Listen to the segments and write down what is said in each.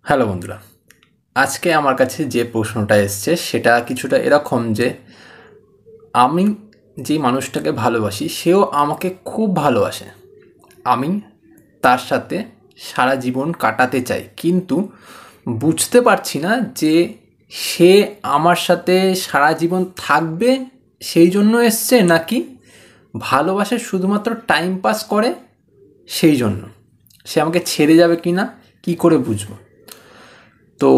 Hello বন্ধুরা, আজকে আমার কাছে যে প্রশ্নটা এসছে সেটা কিছুটা এরকম যে আমি যে মানুষটাকে ভালোবাসি সেও আমাকে খুব ভালোবাসে। আমি তার সাথে সারা জীবন কাটাতে চাই, কিন্তু বুঝতে পারছি না যে সে আমার সাথে সারা জীবন থাকবে সেই জন্য এসছে, নাকি ভালোবাসে শুধুমাত্র টাইম পাস করে সেই জন্য। সে আমাকে ছেড়ে যাবে কি না কী করে বুঝবো? তো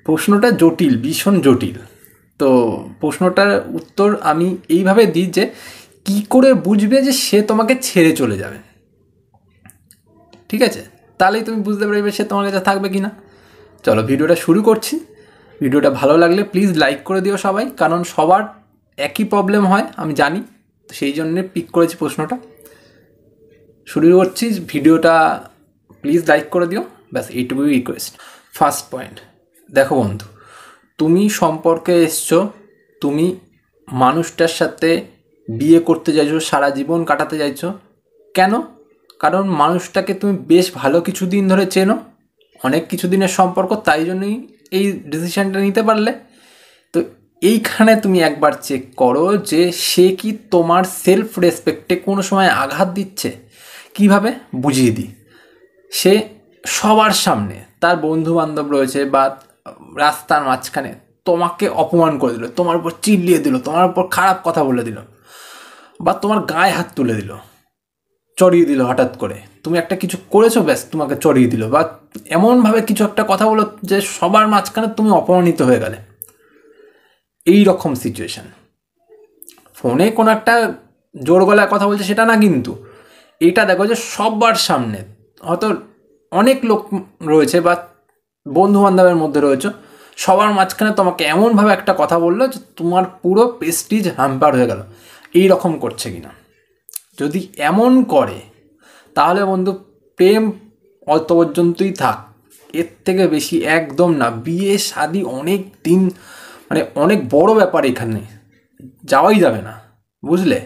প্রশ্নটা জটিল, ভীষণ জটিল। তো প্রশ্নটার উত্তর আমি এইভাবে দিই যে কী করে বুঝবে যে সে তোমাকে ছেড়ে চলে যাবে। ঠিক আছে, তাহলেই তুমি বুঝতে পারবে সে তোমার কাছে থাকবে কি না। চলো ভিডিওটা শুরু করছি। ভিডিওটা ভালো লাগলে প্লিজ লাইক করে দিও সবাই, কারণ সবার একই প্রবলেম হয় আমি জানি, তো সেই জন্যে পিক করেছি প্রশ্নটা। শুরু করছি ভিডিওটা, প্লিজ লাইক করে দিও, ব্যাস এইটুকুই রিকোয়েস্ট। ফার্স্ট পয়েন্ট, দেখো বন্ধু, তুমি সম্পর্কে এসছো, তুমি মানুষটার সাথে বিয়ে করতে চাইছো, সারা জীবন কাটাতে চাইছো। কেন? কারণ মানুষটাকে তুমি বেশ ভালো কিছু দিন ধরে চেনো, অনেক কিছু দিনের সম্পর্ক, তাই জন্যই এই ডিসিশানটা নিতে পারলে। তো এইখানে তুমি একবার চেক করো যে সে কি তোমার সেলফ রেসপেক্টে কোনো সময় আঘাত দিচ্ছে। কিভাবে বুঝিয়ে দিই। সে সবার সামনে, তার বন্ধু বান্ধব রয়েছে বা রাস্তার মাঝখানে তোমাকে অপমান করে দিল, তোমার উপর চিল্লিয়ে দিল, তোমার উপর খারাপ কথা বলে দিল, বা তোমার গায়ে হাত তুলে দিল, চড়িয়ে দিল হঠাৎ করে। তুমি একটা কিছু করেছো, ব্যাস তোমাকে চড়িয়ে দিল, বা এমনভাবে কিছু একটা কথা বলো যে সবার মাঝখানে তুমি অপমানিত হয়ে গেলে। এই রকম সিচুয়েশান। ফোনে কোনো একটা জোর গলায় কথা বলছে সেটা না, কিন্তু এটা দেখো যে সবার সামনে, হয়তো অনেক লোক রয়েছে বা বন্ধু বান্ধবের মধ্যে রয়েছে, সবার মাঝখানে তোমাকে এমনভাবে একটা কথা বললো যে তোমার পুরো প্রেস্টিজ হ্যাম্পার হয়ে গেল। এই রকম করছে কিনা। যদি এমন করে তাহলে বন্ধু প্রেম অত পর্যন্তই থাক, এর থেকে বেশি একদম না। বিয়ে শাদি অনেক দিন, মানে অনেক বড় ব্যাপার, এখানে যাওয়াই যাবে না, বুঝলে।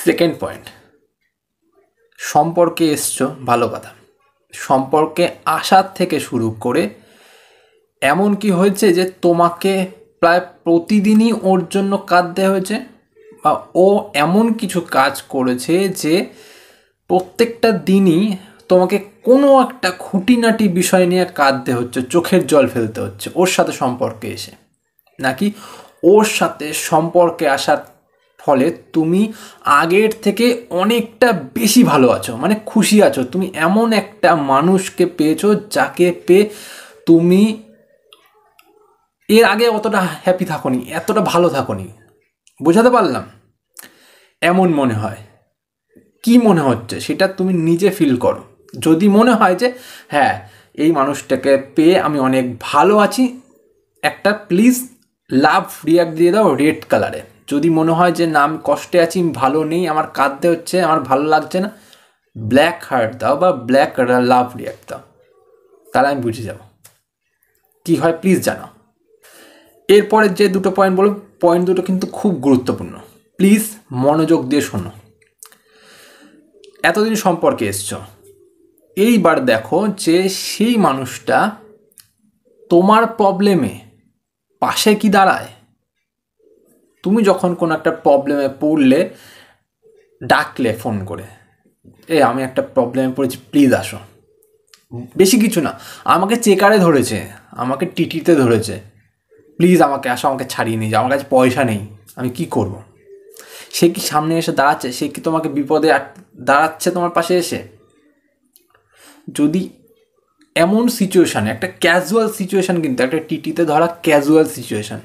সেকেন্ড পয়েন্ট, সম্পর্কে এসছো ভালো কথা, সম্পর্কে আসার থেকে শুরু করে এমন কি হয়েছে যে তোমাকে প্রায় প্রতিদিনই ওর জন্য কাঁদতে হয়েছে, বা ও এমন কিছু কাজ করেছে যে প্রত্যেকটা দিনই তোমাকে কোনো একটা খুঁটিনাটি বিষয় নিয়ে কাঁদতে হচ্ছে, চোখের জল ফেলতে হচ্ছে ওর সাথে সম্পর্কে এসে। নাকি ওর সাথে সম্পর্কে আসার ফলে তুমি আগের থেকে অনেকটা বেশি ভালো আছো, মানে খুশি আছো, তুমি এমন একটা মানুষকে পেয়েছো যাকে পেয়ে তুমি এর আগে অতটা হ্যাপি থাকোনি, এতটা ভালো থাকোনি। বোঝাতে পারলাম? এমন মনে হয়। কি মনে হচ্ছে সেটা তুমি নিজে ফিল করো। যদি মনে হয় যে হ্যাঁ, এই মানুষটাকে পেয়ে আমি অনেক ভালো আছি, একটা প্লিজ লাভ রিয়াক্ট দিয়ে দাও রেড কালারে। যদি মনে হয় যে না, আমি কষ্টে আছি, আমি ভালো নেই, আমার কাঁদতে হচ্ছে, আমার ভালো লাগছে না, ব্ল্যাক হার্ট দাও বা ব্ল্যাক লাভ রিয়াক্ট দাও। তাহলে আমি বুঝে যাব কী হয়, প্লিজ জানাও। এরপরের যে দুটো পয়েন্ট বলো, পয়েন্ট দুটো কিন্তু খুব গুরুত্বপূর্ণ, প্লিজ মনোযোগ দিয়ে শোনো। এতদিন সম্পর্কে এসছো, এইবার দেখো যে সেই মানুষটা তোমার প্রবলেমে পাশে কি দাঁড়ায়। তুমি যখন কোনো একটা প্রবলেমে পড়লে, ডাকলে ফোন করে, আমি একটা প্রবলেমে পড়েছি, প্লিজ আসো। বেশি কিছু না, আমাকে চেকারে ধরেছে, আমাকে টিটিতে ধরেছে, প্লিজ আমাকে আসো, আমাকে ছাড়িয়ে নিয়ে যাও, আমার কাছে পয়সা নেই, আমি কি করব। সে কি সামনে এসে দাঁড়াচ্ছে? সে কি তোমাকে বিপদে দাঁড়াচ্ছে তোমার পাশে এসে? যদি এমন সিচুয়েশানে, একটা ক্যাজুয়াল সিচুয়েশান, কিন্তু একটা টিটিতে ধরা ক্যাজুয়াল সিচুয়েশান,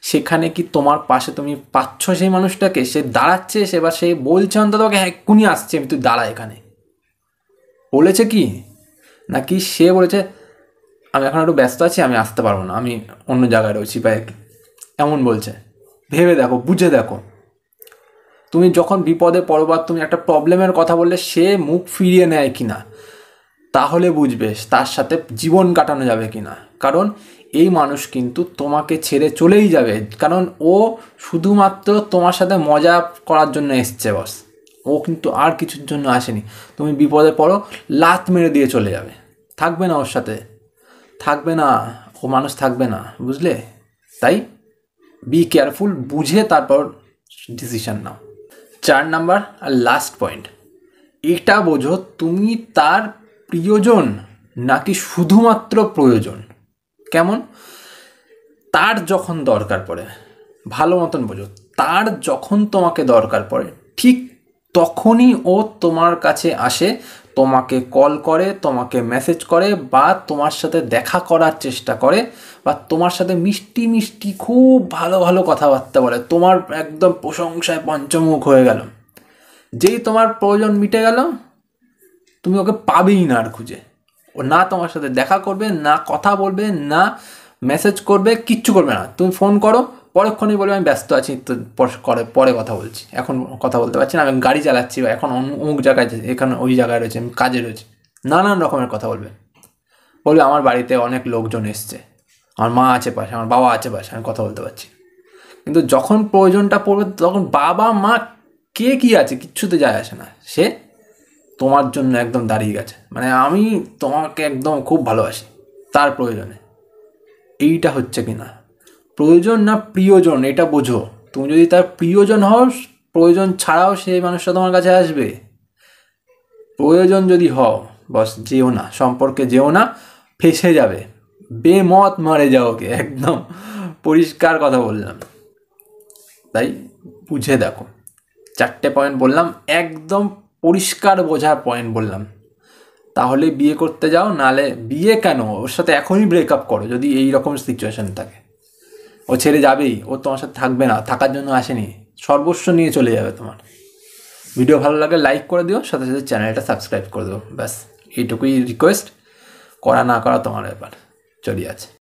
সেখানে কি তোমার পাশে তুমি পাচ্ছ সেই মানুষটাকে? সে দাঁড়াচ্ছে, সে বা সে বলছে অন্তত তোমাকে হ্যাঁ এক্ষুনি আসছে, আমি তুই দাঁড়া এখানে, বলেছে কি? নাকি সে বলেছে আমি এখন একটু ব্যস্ত আছি, আমি আসতে পারবো না, আমি অন্য জায়গায় রয়েছি, বা এমন বলছে? ভেবে দেখো, বুঝে দেখো। তুমি যখন বিপদে পড়বার, তুমি একটা প্রবলেমের কথা বললে সে মুখ ফিরিয়ে নেয় কিনা, তাহলে বুঝবে তার সাথে জীবন কাটানো যাবে কিনা। কারণ এই মানুষ কিন্তু তোমাকে ছেড়ে চলেই যাবে, কারণ ও শুধুমাত্র তোমার সাথে মজা করার জন্য এসছে বস। ও কিন্তু আর কিছুর জন্য আসেনি। তুমি বিপদে পড়ো, লাত মেরে দিয়ে চলে যাবে, থাকবে না ওর সাথে। থাকবে না, ও মানুষ থাকবে না, বুঝলে? তাই বি কেয়ারফুল, বুঝে তারপর ডিসিশন নাও। 4 নাম্বার আর লাস্ট পয়েন্ট, এটা বোঝো তুমি তার প্রিয়জন নাকি শুধুমাত্র প্রয়োজন। কেমন? তার যখন দরকার পড়ে, ভালো মতন বোঝো, তার যখন তোমাকে দরকার পড়ে ঠিক তখনই ও তোমার কাছে আসে, তোমাকে কল করে, তোমাকে মেসেজ করে, বা তোমার সাথে দেখা করার চেষ্টা করে, বা তোমার সাথে মিষ্টি মিষ্টি খুব ভালো ভালো কথাবার্তা বলে, তোমার একদম প্রশংসায় পঞ্চমুখ হয়ে গেল। যেই তোমার প্রয়োজন মিটে গেল, তুমি ওকে পাবেই না আর খুঁজে। ও না তোমার সাথে দেখা করবে, না কথা বলবে, না মেসেজ করবে, কিচ্ছু করবে না। তুমি ফোন করো, পরক্ষণেই বলবে আমি ব্যস্ত আছি, তো পরে কথা বলছি, এখন কথা বলতে পারছি না, আমি গাড়ি চালাচ্ছি, বা এখন অমুক জায়গায়, এখানে ওই জায়গায় রয়েছে, আমি কাজে রয়েছে, নানান রকমের কথা বলবে। বলবে আমার বাড়িতে অনেক লোকজন এসছে, আমার মা আছে পাশে, আমার বাবা আছে পাশে, আমি কথা বলতে পারছি। কিন্তু যখন প্রয়োজনটা পড়বে, তখন বাবা মা কে কী আছে কিচ্ছুতে যায় আসে না, সে তোমার জন্য একদম দাঁড়িয়ে গেছে, মানে আমি তোমাকে একদম খুব ভালোবাসি তার প্রয়োজনে। এইটা হচ্ছে কি না প্রয়োজন না প্রিয়জন, এটা বোঝো। তুমি যদি তার প্রিয়জন হও, প্রয়োজন ছাড়াও সেই মানুষটা তোমার কাছে আসবে। প্রয়োজন যদি হও, বস যেও না, সম্পর্কে যেও না, ফেসে যাবে, বেমত মরে যাও, ওকে একদম পরিষ্কার কথা বললাম। তাই বুঝে দেখো, 4টে পয়েন্ট বললাম, একদম পরিষ্কার বোঝার পয়েন্ট বললাম। তাহলে বিয়ে করতে যাও, নালে বিয়ে কেন, ওর সাথে এখনই ব্রেকআপ করো যদি এই রকম সিচুয়েশন থাকে। ও ছেড়ে যাবেই, ও তোমার সাথে থাকবে না, থাকার জন্য আসেনি, সর্বস্ব নিয়ে চলে যাবে তোমার। ভিডিও ভালো লাগে লাইক করে দিও, সাথে সাথে চ্যানেলটা সাবস্ক্রাইব করে দিও, ব্যাস এইটুকুই রিকোয়েস্ট। করা না করা তোমার ব্যাপার, চলি আছে।